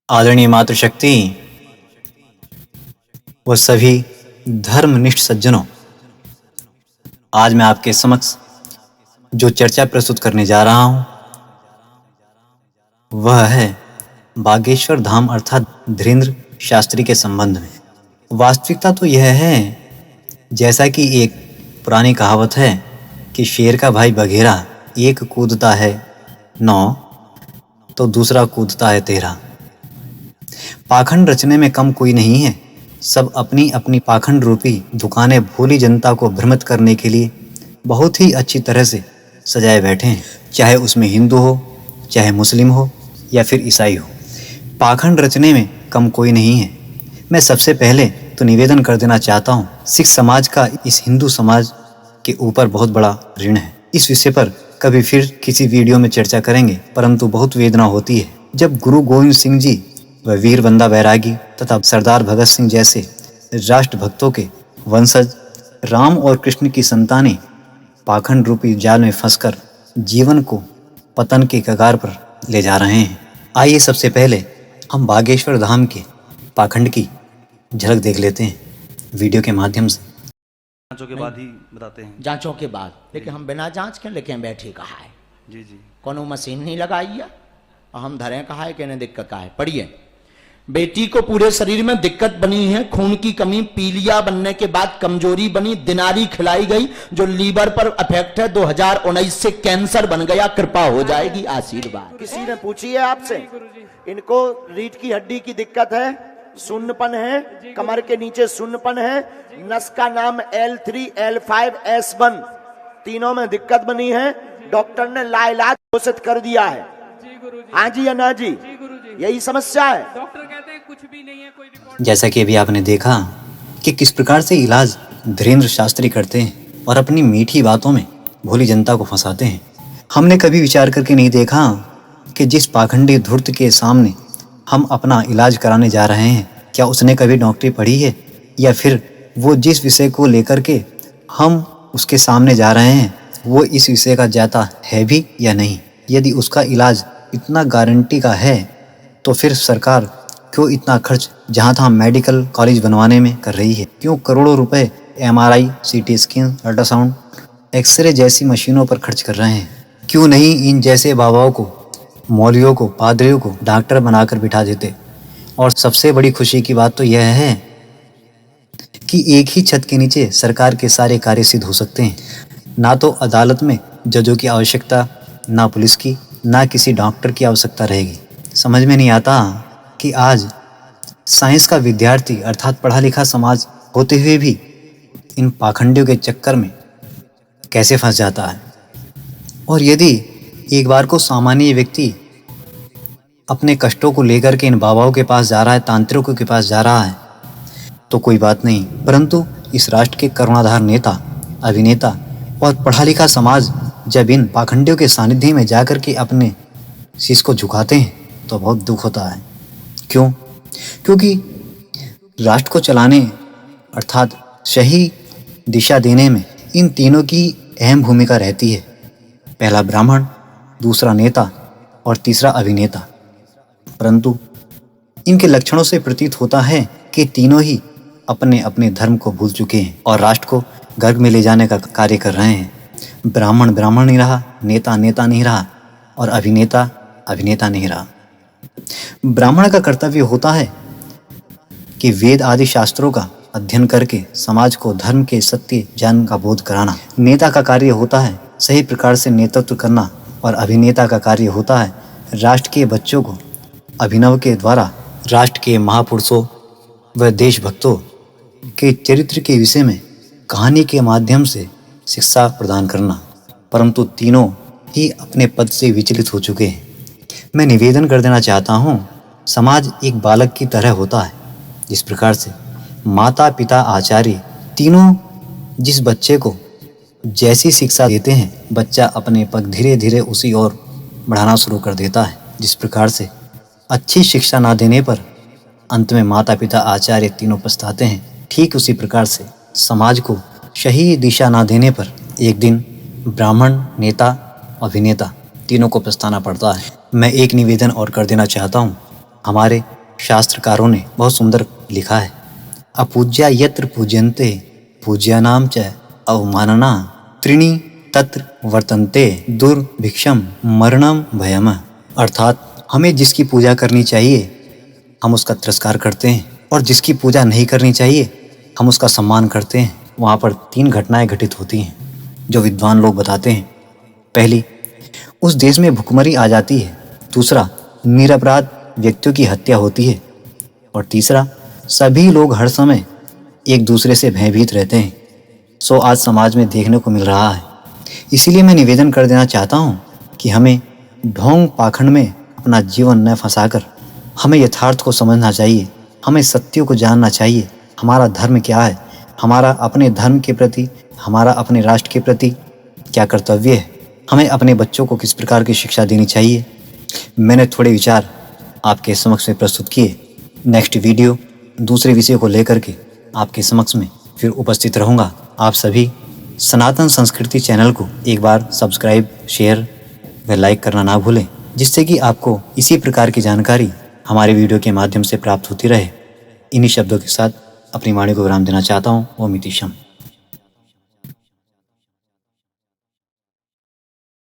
आदरणीय मातृशक्ति व सभी धर्मनिष्ठ सज्जनों, आज मैं आपके समक्ष जो चर्चा प्रस्तुत करने जा रहा हूं वह है बागेश्वर धाम अर्थात धीरेंद्र शास्त्री के संबंध में। वास्तविकता तो यह है, जैसा कि एक पुरानी कहावत है कि शेर का भाई बघेरा एक कूदता है 9 तो दूसरा कूदता है 13। पाखंड रचने में कम कोई नहीं है। सब अपनी अपनी पाखंड रूपी दुकानें भोली जनता को भ्रमित करने के लिए बहुत ही अच्छी तरह से सजाए बैठे हैं, चाहे उसमें हिंदू हो, चाहे मुस्लिम हो या फिर ईसाई हो। पाखंड रचने में कम कोई नहीं है। मैं सबसे पहले तो निवेदन कर देना चाहता हूँ, सिख समाज का इस हिंदू समाज के ऊपर बहुत बड़ा ऋण है। इस विषय पर कभी फिर किसी वीडियो में चर्चा करेंगे, परंतु बहुत वेदना होती है जब गुरु गोविंद सिंह जी व वीर बंदा बैरागी तथा सरदार भगत सिंह जैसे राष्ट्रभक्तों के वंशज राम और कृष्ण की संतानें पाखंड रूपी जाल में फंसकर जीवन को पतन के कगार पर ले जा रहे हैं। आइए सबसे पहले हम बागेश्वर धाम के पाखंड की झलक देख लेते हैं वीडियो के माध्यम से। जांचों के बाद ही बताते हैं। जांचों के बाद, लेकिन हम बिना जांच के लेके बैठे कहा है जी जी, कोनो मशीन नहीं लगाई है और हम धरे कहा है कि इन्हें दिक्कत का है। पढ़िए, बेटी को पूरे शरीर में दिक्कत बनी है, खून की कमी, पीलिया बनने के बाद कमजोरी बनी, दिनारी खिलाई गई जो लीवर पर अफेक्ट है, 2019 से कैंसर बन गया, कृपा हो जाएगी, आशीर्वाद। किसी ने पूछी है आपसे, इनको रीढ़ की हड्डी की दिक्कत है, शून्यपन है, कमर के नीचे शून्यपन है, नस का नाम L3 L5 S1 तीनों में दिक्कत बनी है। डॉक्टर ने लाइलाज घोषित कर दिया है। हाँ जी या ना जी, यही समस्या है। डॉक्टर कहते हैं कुछ भी नहीं है, कोई रिपोर्ट। जैसा कि अभी आपने देखा कि किस प्रकार से इलाज धीरेंद्र शास्त्री करते हैं और अपनी मीठी बातों में भोली जनता को फंसाते हैं। हमने कभी विचार करके नहीं देखा कि जिस पाखंडी धूर्त के सामने हम अपना इलाज कराने जा रहे हैं, क्या उसने कभी डॉक्टरी पढ़ी है, या फिर वो जिस विषय को लेकर के हम उसके सामने जा रहे हैं वो इस विषय का जाता है भी या नहीं। यदि उसका इलाज इतना गारंटी का है तो फिर सरकार क्यों इतना खर्च जहाँ तहाँ मेडिकल कॉलेज बनवाने में कर रही है? क्यों करोड़ों रुपए MRI, CT scan, ultrasound, x-ray जैसी मशीनों पर खर्च कर रहे हैं? क्यों नहीं इन जैसे बाबाओं को, मौलवियों को, पादरियों को डॉक्टर बनाकर बिठा देते? और सबसे बड़ी खुशी की बात तो यह है कि एक ही छत के नीचे सरकार के सारे कार्य सिद्ध हो सकते हैं। ना तो अदालत में जजों की आवश्यकता, ना पुलिस की, ना किसी डॉक्टर की आवश्यकता रहेगी। समझ में नहीं आता कि आज साइंस का विद्यार्थी अर्थात पढ़ा लिखा समाज होते हुए भी इन पाखंडियों के चक्कर में कैसे फंस जाता है। और यदि एक बार को सामान्य व्यक्ति अपने कष्टों को लेकर के इन बाबाओं के पास जा रहा है, तांत्रिकों के पास जा रहा है, तो कोई बात नहीं, परंतु इस राष्ट्र के करुणाधार नेता, अभिनेता और पढ़ा लिखा समाज जब इन पाखंडियों के सानिध्य में जाकर के अपने शीश को झुकाते हैं तो बहुत दुख होता है। क्यों? क्योंकि राष्ट्र को चलाने अर्थात सही दिशा देने में इन तीनों की अहम भूमिका रहती है। पहला ब्राह्मण, दूसरा नेता और तीसरा अभिनेता। परंतु इनके लक्षणों से प्रतीत होता है कि तीनों ही अपने अपने धर्म को भूल चुके हैं और राष्ट्र को गर्भ में ले जाने का कार्य कर रहे हैं। ब्राह्मण ब्राह्मण नहीं रहा, नेता नेता नहीं रहा और अभिनेता अभिनेता नहीं रहा। ब्राह्मण का कर्तव्य होता है कि वेद आदि शास्त्रों का अध्ययन करके समाज को धर्म के सत्य ज्ञान का बोध कराना। नेता का कार्य होता है सही प्रकार से नेतृत्व करना और अभिनेता का कार्य होता है राष्ट्र के बच्चों को अभिनव के द्वारा राष्ट्र के महापुरुषों व देशभक्तों के चरित्र के विषय में कहानी के माध्यम से शिक्षा प्रदान करना। परंतु तीनों ही अपने पद से विचलित हो चुके हैं। मैं निवेदन कर देना चाहता हूँ, समाज एक बालक की तरह होता है। जिस प्रकार से माता पिता आचार्य तीनों जिस बच्चे को जैसी शिक्षा देते हैं, बच्चा अपने पग धीरे धीरे उसी ओर बढ़ाना शुरू कर देता है। जिस प्रकार से अच्छी शिक्षा ना देने पर अंत में माता पिता आचार्य तीनों पछताते हैं, ठीक उसी प्रकार से समाज को सही दिशा ना देने पर एक दिन ब्राह्मण, नेता, अभिनेता तीनों को पछताना पड़ता है। मैं एक निवेदन और कर देना चाहता हूँ, हमारे शास्त्रकारों ने बहुत सुंदर लिखा है। अपूज्या यत्र पूज्यन्ते पूज्यानाम च अवमानना त्रीणि तत्र वर्तन्ते दुर्भिक्षम मरणम भयम। अर्थात हमें जिसकी पूजा करनी चाहिए हम उसका तिरस्कार करते हैं, और जिसकी पूजा नहीं करनी चाहिए हम उसका सम्मान करते हैं। वहाँ पर 3 घटनाएं घटित होती हैं जो विद्वान लोग बताते हैं। पहली, उस देश में भुखमरी आ जाती है। दूसरा, निरपराध व्यक्तियों की हत्या होती है। और तीसरा, सभी लोग हर समय एक दूसरे से भयभीत रहते हैं। सो आज समाज में देखने को मिल रहा है। इसीलिए मैं निवेदन कर देना चाहता हूँ कि हमें ढोंग पाखंड में अपना जीवन न फंसाकर हमें यथार्थ को समझना चाहिए, हमें सत्यों को जानना चाहिए। हमारा धर्म क्या है, हमारा अपने धर्म के प्रति, हमारा अपने राष्ट्र के प्रति क्या कर्तव्य है, हमें अपने बच्चों को किस प्रकार की शिक्षा देनी चाहिए। मैंने थोड़े विचार आपके समक्ष में प्रस्तुत किए। नेक्स्ट वीडियो दूसरे विषय को लेकर के आपके समक्ष में फिर उपस्थित रहूँगा। आप सभी सनातन संस्कृति चैनल को एक बार सब्सक्राइब, शेयर व लाइक करना ना भूलें, जिससे कि आपको इसी प्रकार की जानकारी हमारे वीडियो के माध्यम से प्राप्त होती रहे। इन्हीं शब्दों के साथ अपनी वाणी को विराम देना चाहता हूँ। ओम इति शम।